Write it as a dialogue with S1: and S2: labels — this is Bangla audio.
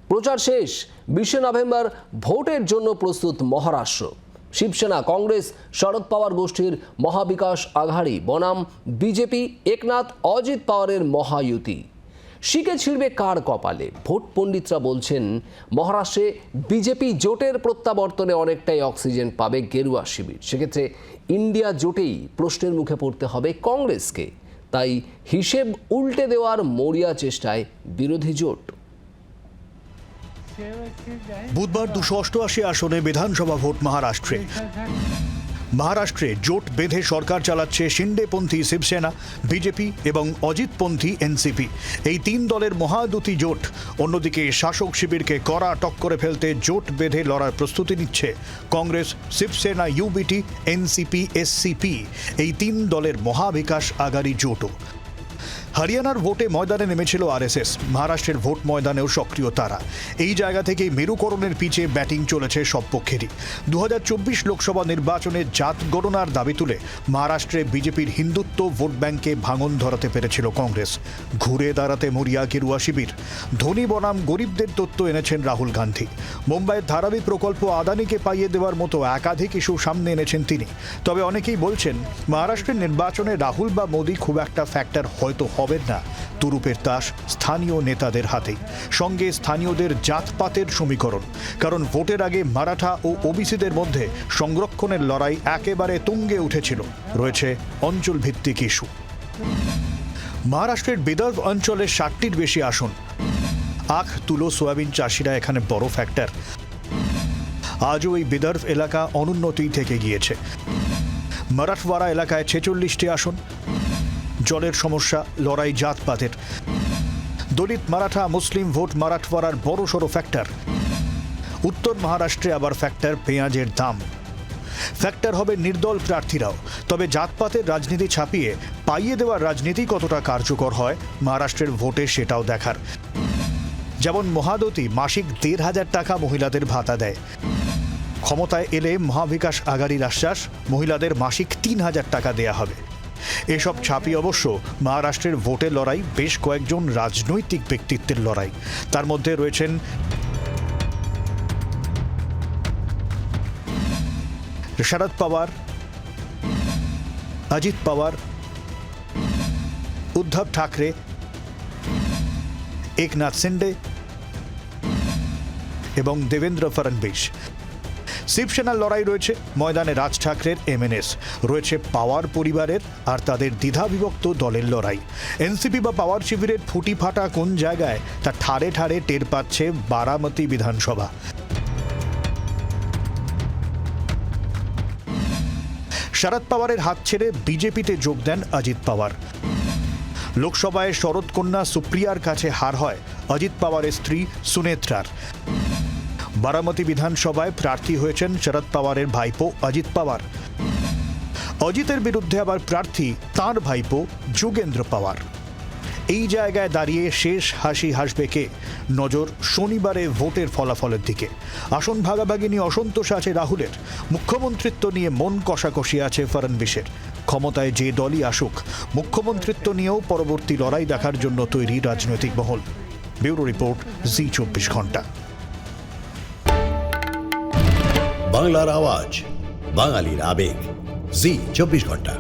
S1: প্রচার শেষ। 20 নভেম্বর ভোটের জন্য প্রস্তুত মহারাষ্ট্র। শিবসেনা, কংগ্রেস, শরদ পাওয়ার গোষ্ঠীর মহাবিকাশ আঘাড়ি বনাম বিজেপি, একনাথ অজিত পাওয়ারের মহায়ুতি। শিকে ছিড়বে কার কপালে? ভোট পণ্ডিতরা বলছেন মহারাষ্ট্রে বিজেপি জোটের প্রত্যাবর্তনে অনেকটাই অক্সিজেন পাবে গেরুয়া শিবির। সেক্ষেত্রে ইন্ডিয়া জোটেই প্রশ্নের মুখে পড়তে হবে কংগ্রেসকে। তাই হিসেব উল্টে দেওয়ার মরিয়া চেষ্টায় বিরোধী জোট।
S2: বুধবার 288 আসনে বিধানসভা ভোট মহারাষ্ট্রে জোট বেঁধে সরকার চালাচ্ছে শিন্ডেপন্থী শিবসেনা, বিজেপি এবং অজিতপন্থী এনসিপি। এই তিন দলের মহাদুতি জোট। অন্যদিকে শাসক শিবিরকে কড়া টক্করে ফেলতে জোট বেঁধে লড়ার প্রস্তুতি নিচ্ছে Congress, Shiv Sena, UBT, NCP, SCP. এই তিন দলের মহাবিকাশ আঘাড়ি জোটও। হরিয়ানার ভোটে ময়দানে নেমেছিল আরএসএস। মহারাষ্ট্রের ভোট ময়দানেও সক্রিয় তারা। এই জায়গা থেকে মেরুকরণের পিছে ব্যাটিং চলেছে সব পক্ষেরই। 2024 লোকসভা নির্বাচনে জাত গণনার দাবি তুলে মহারাষ্ট্রে বিজেপির হিন্দুত্ব ভোট ব্যাংকে ভাঙন ধরাতে পেরেছিল কংগ্রেস। ঘুরে দাঁড়াতে মরিয়া গেরুয়া শিবির। ধনী বনাম গরিবদের তত্ত্ব এনেছেন রাহুল গান্ধী। মুম্বাইয়ের ধারাবি প্রকল্প আদানিকে পাইয়ে দেওয়ার মতো একাধিক ইস্যু সামনে এনেছেন তিনি। তবে অনেকেই বলছেন মহারাষ্ট্রের নির্বাচনে রাহুল বা মোদি খুব একটা ফ্যাক্টর হয়তো হবেন না। তুরুপের তাস স্থানীয় নেতাদের হাতেই, সঙ্গে স্থানীয়দের জাতপাতের সমীকরণ। কারণ ভোটের আগে মারাঠা ও ওবিসিদের মধ্যে সংরক্ষণের লড়াই একেবারে তুঙ্গে উঠেছিল। রয়েছে অঞ্চল ভিত্তিক ইস্যু। মহারাষ্ট্রের বিদর্ভ অঞ্চলের 60টির বেশি আসন। আখ, তুলো, সোয়াবিন চাষিরা এখানে বড় ফ্যাক্টর। আজও এই বিদর্ভ এলাকা অনুন্নতি থেকে গিয়েছে। মারাঠওয়াড়া এলাকায় 46টি আসন। জলের সমস্যা, লড়াই জাতপাতের। দলিত, মারাঠা, মুসলিম ভোট মারাঠওয়াড়ার বড়সড় ফ্যাক্টর। উত্তর মহারাষ্ট্রে আবার ফ্যাক্টর পেঁয়াজের দাম। ফ্যাক্টর হবে নির্দল প্রার্থীরাও। তবে জাতপাতের রাজনীতি ছাপিয়ে পাইয়ে দেওয়ার রাজনীতি কতটা কার্যকর হয় মহারাষ্ট্রের ভোটে সেটাও দেখার। যেমন মহাদতি মাসিক 1,500 টাকা মহিলাদের ভাতা দেয়। ক্ষমতায় এলে মহাবিকাশ আঘাড়ির আশ্বাস, মহিলাদের মাসিক 3,000 টাকা দেয়া হবে। এসব ছাপিয়ে অবশ্য মহারাষ্ট্রের ভোটের লড়াই বেশ কয়েকজন রাজনৈতিক ব্যক্তিত্বের লড়াই। তার মধ্যে রয়েছেন শরদ পাওয়ার, অজিত পাওয়ার, উদ্ধব ঠাকরে, একনাথ শিন্ডে এবং দেবেন্দ্র ফড়নবিস। শিবসেনার লড়াই রয়েছে ময়দানে রাজ ঠাকরের এমএনএস। রয়েছে পাওয়ার পরিবারের আর তাদের দ্বিধাবিভক্ত দলের লড়াই। এনসিপি বা পাওয়ার শিবিরের ফুটি ফাটা কোন জায়গায় তা ঠাড়ে ঠাড়ে টের পাচ্ছে বারামতি বিধানসভা। শরদ পাওয়ারের হাত ছেড়ে বিজেপিতে যোগ দেন অজিত পাওয়ার। লোকসভায় শরদ কন্যা সুপ্রিয়ার কাছে হার হয় অজিত পাওয়ারের স্ত্রী সুনেত্রার। বারামতি বিধানসভায় প্রার্থী হয়েছেন শরদ পাওয়ারের ভাইপো অজিত পাওয়ার। অজিতের বিরুদ্ধে আবার প্রার্থী তাঁর ভাইপো যোগেন্দ্র পাওয়ার। এই জায়গায় দাঁড়িয়ে শেষ হাসি হাসবে কে? নজর শনিবারে ভোটের ফলাফলের দিকে। আসন ভাগাভাগি নিয়ে অসন্তোষ আছে রাহুলের। মুখ্যমন্ত্রিত্ব নিয়ে মন কষাকষি আছে ফড়নবিসের। ক্ষমতায় যে দলই আসুক, মুখ্যমন্ত্রিত্ব নিয়েও পরবর্তী লড়াই দেখার জন্য তৈরি রাজনৈতিক মহল। ব্যুরো রিপোর্ট, জি 24 ঘন্টা।
S3: বাংলার আওয়াজ, বাঙালির আবেগ, জি 24 ঘন্টা।